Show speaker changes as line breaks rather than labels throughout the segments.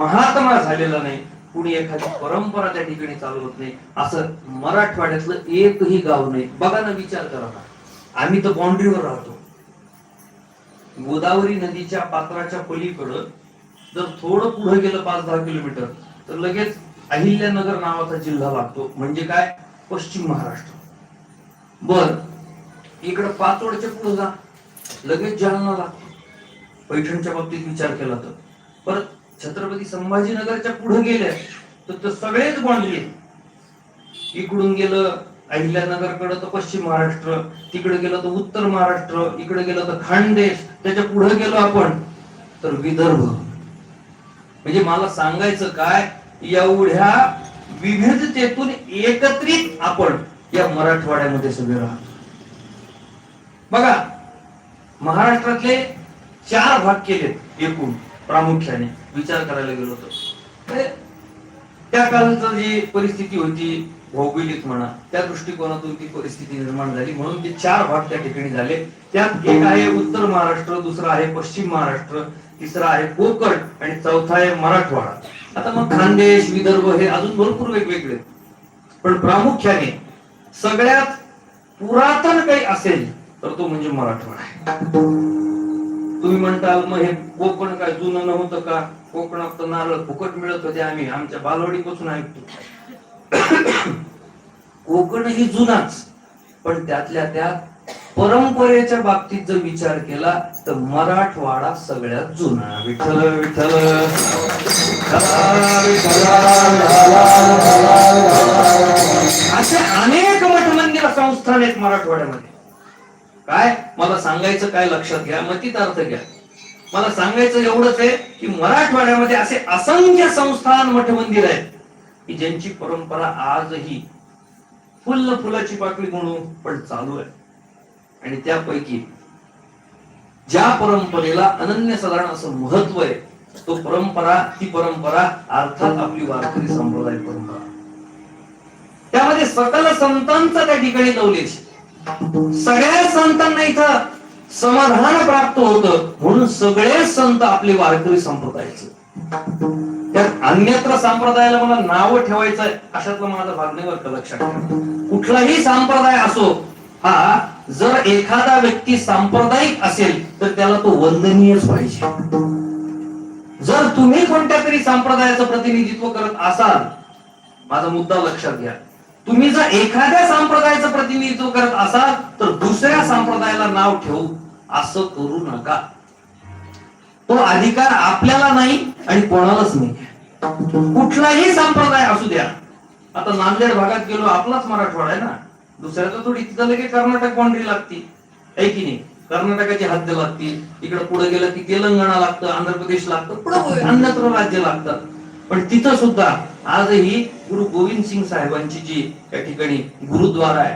महात्मा झालेला नाही, कुणी एखादी परंपरा त्या ठिकाणी चालवत नाही, असं मराठवाड्यातलं एकही गाव नाही. बघा ना, विचार करा ना. आम्ही तर बाउंड्रीवर राहतो. गोदावरी नदीच्या पात्राच्या पलीकडं जर थोडं पुढे गेलं 5-10 किलोमीटर तर लगेच अहिल्यानगर नावाचा जिल्हा लागतो. म्हणजे काय? पश्चिम महाराष्ट्र. बर, इकडं पाचोडच्या पुढे जा, लगेच जालना लागतो. पैठणच्या बाबतीत विचार केला तर. परत छत्रपती संभाजीनगरच्या पुढे गेले तर सगळेच बाउंड्री आहेत. इकडून गेलं अहिल्यानगरकडे तर पश्चिम महाराष्ट्र, तिकडे गेलं तर उत्तर महाराष्ट्र, इकडे गेलं तर खानदेश, त्याच्या पुढे गेलो आपण तर विदर्भ. म्हणजे मला सांगायचं काय, एवढ्या विविधतेतून एकत्रित आपण या मराठवाड्यामध्ये सगळे राहतो. बघा, महाराष्ट्रातले 4 भाग केलेत एकूण. प्रामुख्याने विचार करायला गेलो तर त्या काळाची जी परिस्थिती होती, भौगोलिक म्हणा, त्या दृष्टिकोनातून ती परिस्थिती निर्माण झाली, म्हणून ते 4 भाग त्या ठिकाणी झाले. त्यात एक आहे उत्तर महाराष्ट्र, दुसरा आहे पश्चिम महाराष्ट्र, तिसरा आहे कोकण आणि चौथा आहे मराठवाडा. आता मग खानदेश, विदर्भ हे अजून भरपूर वेगवेगळे, पण प्रामुख्याने सगळ्यात पुरातन काही असेल तर तो म्हणजे मराठवाडा आहे. तुम्ही म्हणताल मग हे कोकण काय जुनं नव्हतं का? कोकणात तर नारळ फुकट मिळत होते, आम्ही आमच्या बालवाडीपासून ऐकतो. कोकण ही जुनाच, पण त्यातल्या त्यात परंपरेच्या बाबतीत जर विचार केला तर मराठवाडा सगळ्यात जुना. विठ्ठल विठ्ठल असे अनेक मठ मंदिर संस्थान आहेत मराठवाड्यामध्ये. काय मला सांगायचं काय, लक्षात घ्या, मतीत अर्थ घ्या. मला सांगायचं एवढंच आहे की मराठवाड्यामध्ये असे असंख्य संस्थान, मठ मंदिर आहेत की ज्यांची परंपरा आजही फुलाची पाकळी म्हणून पण चालू आहे. आणि त्यापैकी ज्या परंपरेला अनन्यसाधारण असं महत्व आहे, ती परंपरा अर्थात आपली वारकरी संप्रदाय परंपरा. त्यामध्ये सकल संतांचा त्या ठिकाणी लवलेश. सगळ्या संतांना इथं समाधान प्राप्त होतं, म्हणून सगळे संत आपले वारकरी संप्रदायाचे. त्यात अन्यत्र संप्रदायाला मला नाव ठेवायचं आहे अशातलं माझा भाग नाही, बरं लक्षात ठेवा. कुठलाही संप्रदाय असो, हा जर एखादा व्यक्ती सांप्रदायिक असेल तर त्याला तो वंदनीयच पाहिजे. जर तुम्ही कोणत्या तरी संप्रदायाचं प्रतिनिधित्व करत असाल, माझा मुद्दा लक्षात घ्या, तुम्ही जर एखाद्या संप्रदायाचं प्रतिनिधित्व करत असाल तर दुसऱ्या संप्रदायाला नाव ठेवू असं करू नका. तो अधिकार आपल्याला नाही आणि कोणालाच नाही. कुठलाही संप्रदाय असू द्या. आता नांदेड भागात गेलो, आपलाच मराठवाडा आहे ना, दुसऱ्याचा थोडी, तिथं लगेच कर्नाटक बाउंड्री लागती आहे की नाही, कर्नाटकाची हद्द लागती. इकडे पुढे गेलं की तेलंगणा लागतं, आंध्र प्रदेश लागतं, पुढे अन्यत्र राज्य लागतात. पण तिथं सुद्धा आजही गुरु गोविंद सिंग साहेबांची जी त्या ठिकाणी गुरुद्वारा आहे,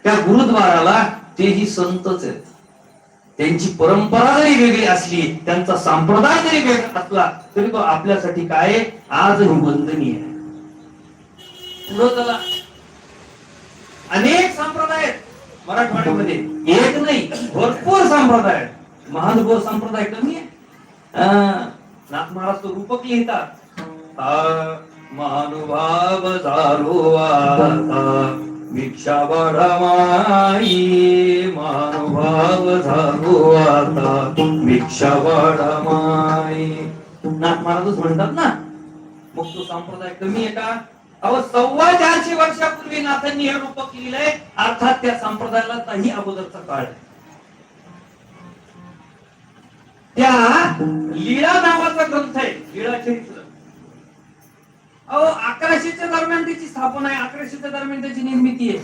त्या गुरुद्वाराला तेही संतच आहेत. त्यांची परंपरा जरी वेगळी असली, त्यांचा संप्रदाय जरी वेगळा असला तरी तो आपल्यासाठी काय आजही वंदनीय आहे. पुढे त्याला अनेक संप्रदाय आहेत मराठवाड्यामध्ये, एक नाही भरपूर संप्रदाय आहेत. महानुभाव संप्रदाय कमी आहे. नाथ महाराज तो रूपक लिहितात, महानुभाव झालो आता भिक्षा वाढामाई, महानुभाव झालो आता भिक्षा वाढामाई. नाथ महाराजच म्हणतात ना. मग तो संप्रदाय कमी आहे का? अहो 450 वर्षापूर्वी नाथांनी हे रूपक लिहिलंय, अर्थात त्या संप्रदायाला काही अगोदरचा काळ आहे. त्या लीळा नावाचा ग्रंथ आहे, लीळा चरित्र. अहो 1100च्या दरम्यान त्याची स्थापना आहे, 1100च्या दरम्यान त्याची निर्मिती आहे.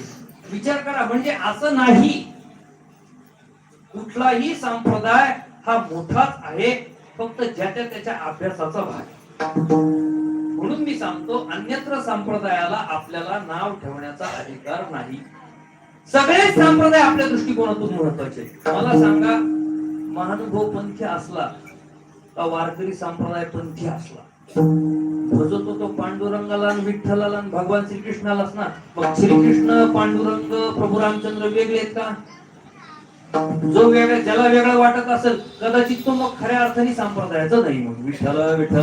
विचार करा, म्हणजे असं नाही कुठलाही संप्रदाय हा मोठाच आहे, फक्त ज्याच्या त्याच्या अभ्यासाचा भाग. म्हणून मी सांगतो, अन्यत्र संप्रदायाला आपल्याला नाव ठेवण्याचा अधिकार नाही. सगळे संप्रदाय आपल्या दृष्टिकोनातून महत्वाचे. मला सांगा, महानुभव पंथी असला का वारकरी संप्रदाय पंथी असला, भजतो तो पांडुरंगाला, विठ्ठलाला, भगवान श्रीकृष्णालाच ना. मग श्रीकृष्ण, पांडुरंग, प्रभू रामचंद्र वेगळे आहेत का? जो वेगळा ज्याला वेगळं वाटत असेल कदाचित तो मग खऱ्या अर्थाने संप्रदायाचा नाही. मग विठ्ठल विठ्ठल